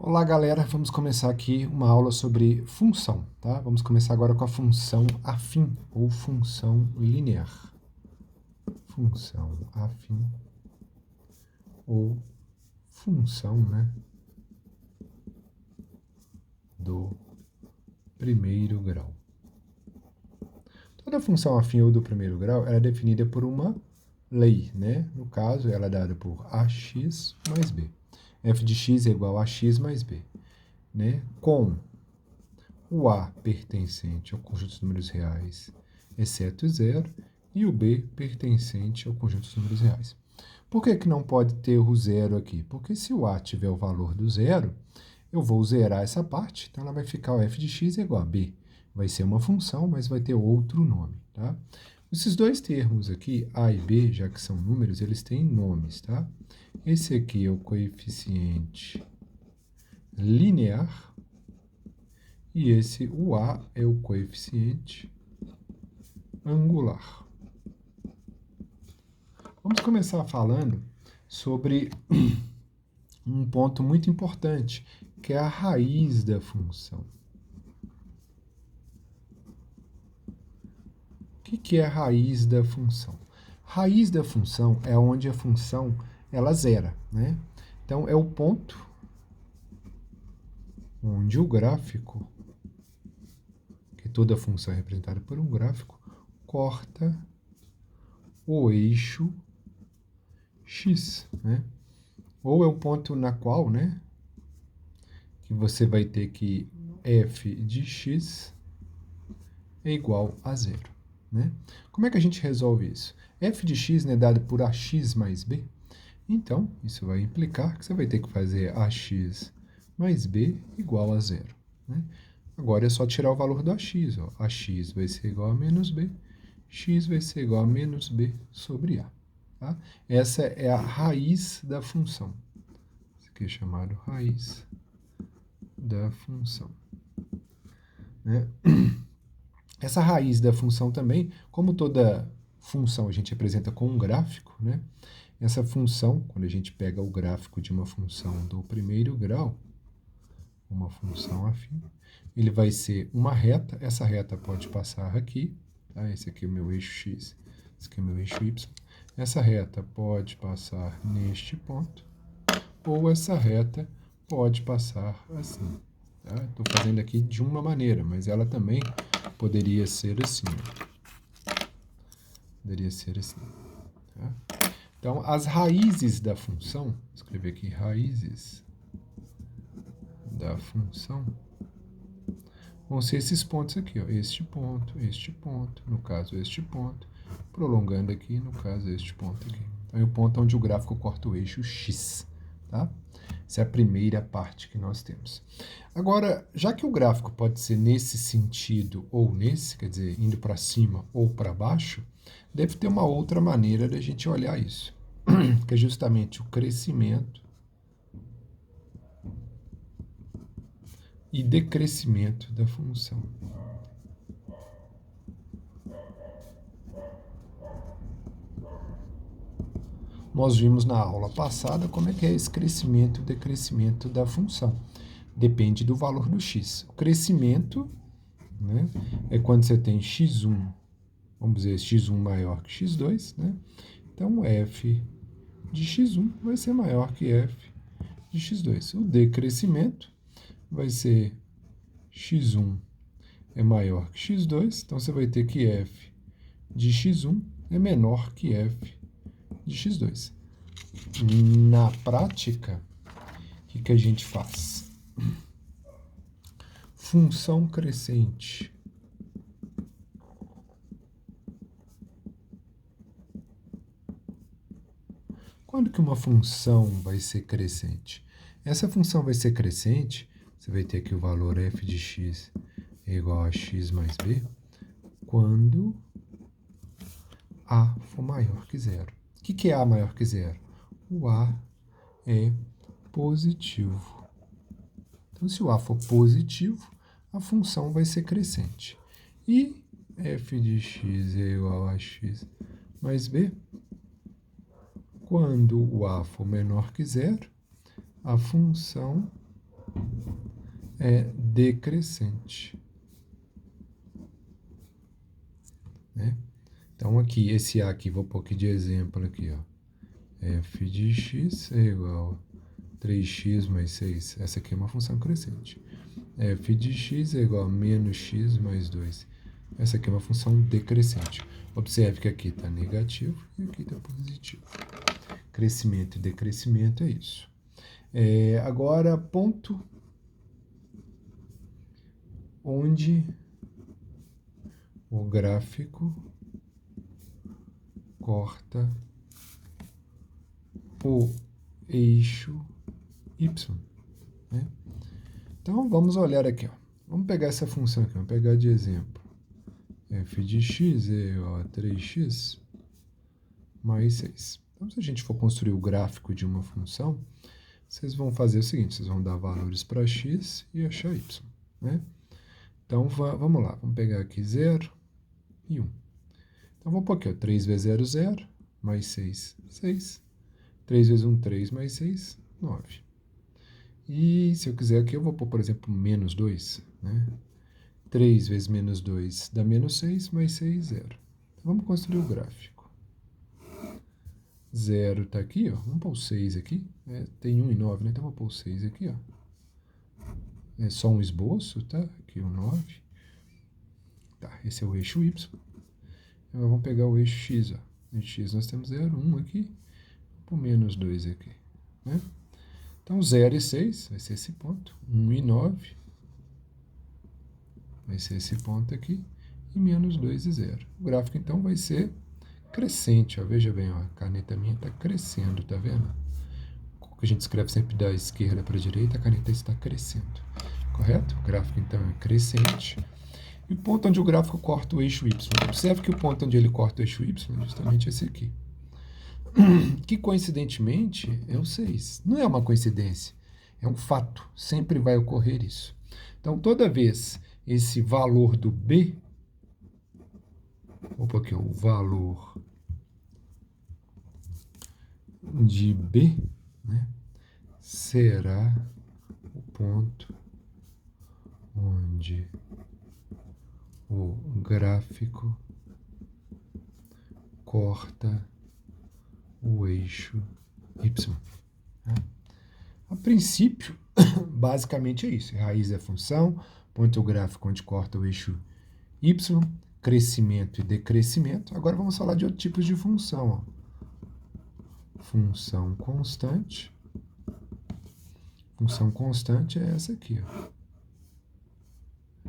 Olá, galera. Vamos começar aqui uma aula sobre função, tá? Vamos começar agora com a função afim ou função linear. Função afim ou função, né, do primeiro grau. Toda função afim ou do primeiro grau ela é definida por uma lei, né? No caso, ela é dada por ax mais b. F de x é igual a x mais b, né? Com o A pertencente ao conjunto dos números reais, exceto zero, e o B pertencente ao conjunto dos números reais. Por que que não pode ter o zero aqui? Porque se o A tiver o valor do zero, eu vou zerar essa parte, então ela vai ficar o f de x igual a b. Vai ser uma função, mas vai ter outro nome, tá? Esses dois termos aqui, A e B, já que são números, eles têm nomes, tá? Esse aqui é o coeficiente linear, e esse, o A, é o coeficiente angular. Vamos começar falando sobre um ponto muito importante, que é a raiz da função. O que é a raiz da função? Raiz da função é onde a função ela zera, né? Então, é o ponto onde o gráfico, que toda função é representada por um gráfico, corta o eixo x, né? Ou é o ponto na qual, né, que você vai ter que f de x é igual a zero, né? Como é que a gente resolve isso? F de x é dado por ax mais b, então isso vai implicar que você vai ter que fazer ax mais b igual a zero, né? Agora é só tirar o valor do ax, ó. Ax vai ser igual a menos b, x vai ser igual a menos b sobre a. Tá? Essa é a raiz da função. Isso aqui é chamado raiz da função, né? Essa raiz da função também, como toda função a gente apresenta com um gráfico, né? Essa função, quando a gente pega o gráfico de uma função do primeiro grau, uma função afim, ele vai ser uma reta, essa reta pode passar aqui, tá? Esse aqui é o meu eixo x, esse aqui é o meu eixo y. Essa reta pode passar neste ponto, ou essa reta pode passar assim. Estou fazendo aqui de uma maneira, mas ela também poderia ser assim. Poderia ser assim. Tá? Então, as raízes da função, vou escrever aqui raízes da função, vão ser esses pontos aqui, ó, este ponto, no caso este ponto, prolongando aqui, no caso este ponto aqui. Então, é o ponto onde o gráfico corta o eixo x, tá? Essa é a primeira parte que nós temos. Agora, já que o gráfico pode ser nesse sentido ou nesse, quer dizer, indo para cima ou para baixo, deve ter uma outra maneira da gente olhar isso, que é justamente o crescimento e decrescimento da função. Nós vimos na aula passada como é que é esse crescimento e decrescimento da função. Depende do valor do x. O crescimento, né, é quando você tem x1, vamos dizer, x1 maior que x2, né? Então, f de x1 vai ser maior que f de x2. O decrescimento vai ser x1 é maior que x2, então você vai ter que f de x1 é menor que f de x2. Na prática, o que a gente faz? Função crescente. Quando que uma função vai ser crescente? Essa função vai ser crescente, você vai ter que o valor f de x é igual a x mais b, quando a for maior que zero. O que é a maior que zero? O a é positivo. Então, se o a for positivo, a função vai ser crescente. E f de x é igual a x mais b, quando o a for menor que zero, a função é decrescente. Né? Então, aqui, esse A aqui, vou pôr aqui de exemplo aqui, ó. F de x é igual a 3x mais 6. Essa aqui é uma função crescente. F de x é igual a menos x mais 2. Essa aqui é uma função decrescente. Observe que aqui está negativo e aqui está positivo. Crescimento e decrescimento é isso. Agora, ponto onde o gráfico corta o eixo y. Né? Então, vamos olhar aqui. Ó. Vamos pegar essa função aqui, vamos pegar de exemplo. F de x é igual a 3x mais 6. Então, se a gente for construir o gráfico de uma função, vocês vão fazer o seguinte, vocês vão dar valores para x e achar y. Né? Então, vamos lá, vamos pegar aqui 0 e 1. Então, vamos pôr aqui, ó, 3 vezes 0, 0, mais 6, 6. 3 vezes 1, 3, mais 6, 9. E se eu quiser aqui, eu vou pôr, por exemplo, menos 2. Né? 3 vezes menos 2 dá menos 6, mais 6, 0. Então, vamos construir o gráfico. 0 está aqui, ó. Vamos pôr o 6 aqui. Tem 1 e 9, né? Então, vou pôr o 6 aqui, ó. É só um esboço, tá? Aqui o 9. Tá, esse é o eixo y. Agora vamos pegar o eixo x, ó. No x nós temos 0, 1 aqui. Por menos 2 aqui. Né? Então, 0 e 6 vai ser esse ponto. 1 e 9 vai ser esse ponto aqui. E menos 2 e 0. O gráfico, então, vai ser crescente. Ó. Veja bem, ó, a caneta minha está crescendo, tá vendo? O que a gente escreve sempre da esquerda para a direita, a caneta está crescendo. Correto? O gráfico, então, é crescente. E o ponto onde o gráfico corta o eixo y. Observe que o ponto onde ele corta o eixo y é justamente esse aqui. Que, coincidentemente, é o 6. Não é uma coincidência, é um fato. Sempre vai ocorrer isso. Então, toda vez esse valor do B, vou pôr aqui, o valor de B, né, será o ponto onde o gráfico corta o eixo y. Né? A princípio, basicamente é isso. Raiz é função, ponto gráfico onde corta o eixo y, crescimento e decrescimento. Agora vamos falar de outros tipos de função. Ó. Função constante. Função constante é essa aqui. Ó.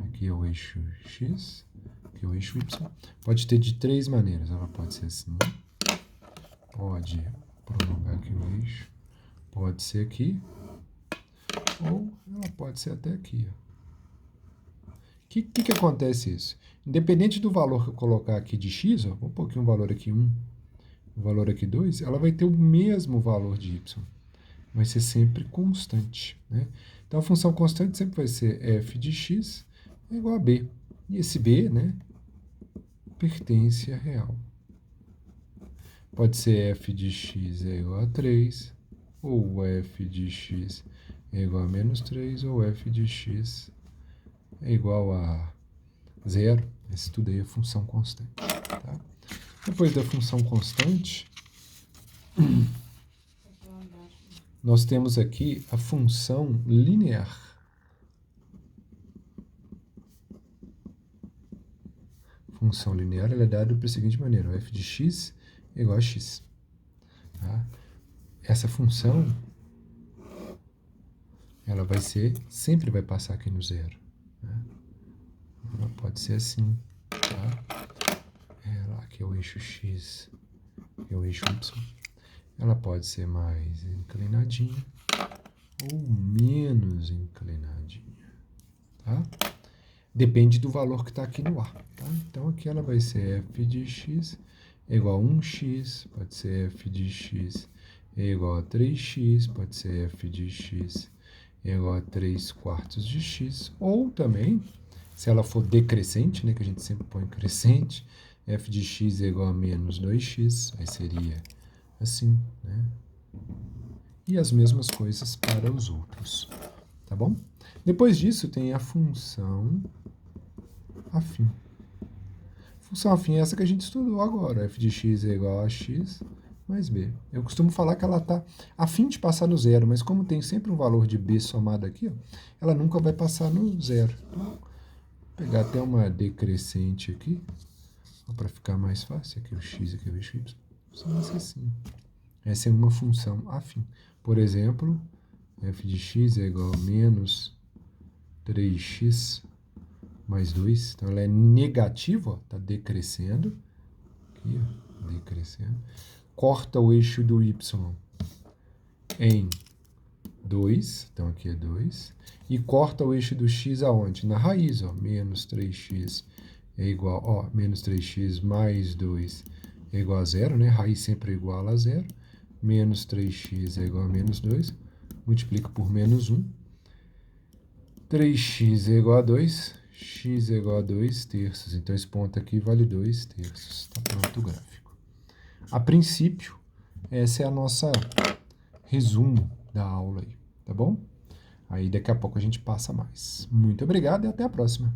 Aqui é o eixo x, aqui é o eixo y. Pode ter de 3 maneiras. Ela pode ser assim. Pode prolongar aqui o eixo, pode ser aqui, ou ela pode ser até aqui. O que acontece isso? Independente do valor que eu colocar aqui de x, ó, vou pôr aqui um valor aqui 1, um valor aqui 2, ela vai ter o mesmo valor de y. Vai ser sempre constante. Né? Então, a função constante sempre vai ser f de x igual a b. E esse b, né, pertence a real. Pode ser f de x é igual a 3, ou f de x é igual a menos 3, ou f de x é igual a 0. Esse tudo aí é função constante. Tá? Depois da função constante, nós temos aqui a função linear. Função linear ela é dada da seguinte maneira, o f de x é igual a x. Tá? Essa função, ela vai ser, sempre vai passar aqui no zero. Né? Ela pode ser assim. Tá? Aqui é o eixo x, aqui é o eixo y. Ela pode ser mais inclinadinha ou menos inclinadinha. Tá? Depende do valor que está aqui no A. Tá? Então, aqui ela vai ser f de x é igual a 1x, pode ser f de x é igual a 3x, pode ser f de x é igual a 3/4 de x, ou também, se ela for decrescente, né, que a gente sempre põe crescente, f de x é igual a menos 2x, aí seria assim, né? E as mesmas coisas para os outros. tá bom? Depois disso tem a função afim. Função afim é essa que a gente estudou agora, f de x é igual a x mais b. Eu costumo falar que ela está a fim de passar no zero, mas como tem sempre um valor de b somado aqui, ó, ela nunca vai passar no zero. Então, vou pegar até uma decrescente aqui, para ficar mais fácil, aqui o x e aqui o y, só assim. Essa é uma função afim. Por exemplo, f de x é igual a menos 3x mais 2. Então, ela é negativa, está decrescendo. Aqui, ó, decrescendo. Corta o eixo do y em 2. Então, aqui é 2. E corta o eixo do x aonde? Na raiz, ó. Menos 3x é igual, ó, menos 3x mais 2 é igual a 0, né? Raiz sempre é igual a 0. Menos 3x é igual a menos 2. Multiplica por menos 1. 3x é igual a 2. X é igual a 2 terços. Então, esse ponto aqui vale 2 terços. Está pronto o gráfico. A princípio, essa é a nossa resumo da aula aí, tá bom? Aí, daqui a pouco a gente passa mais. Muito obrigado e até a próxima.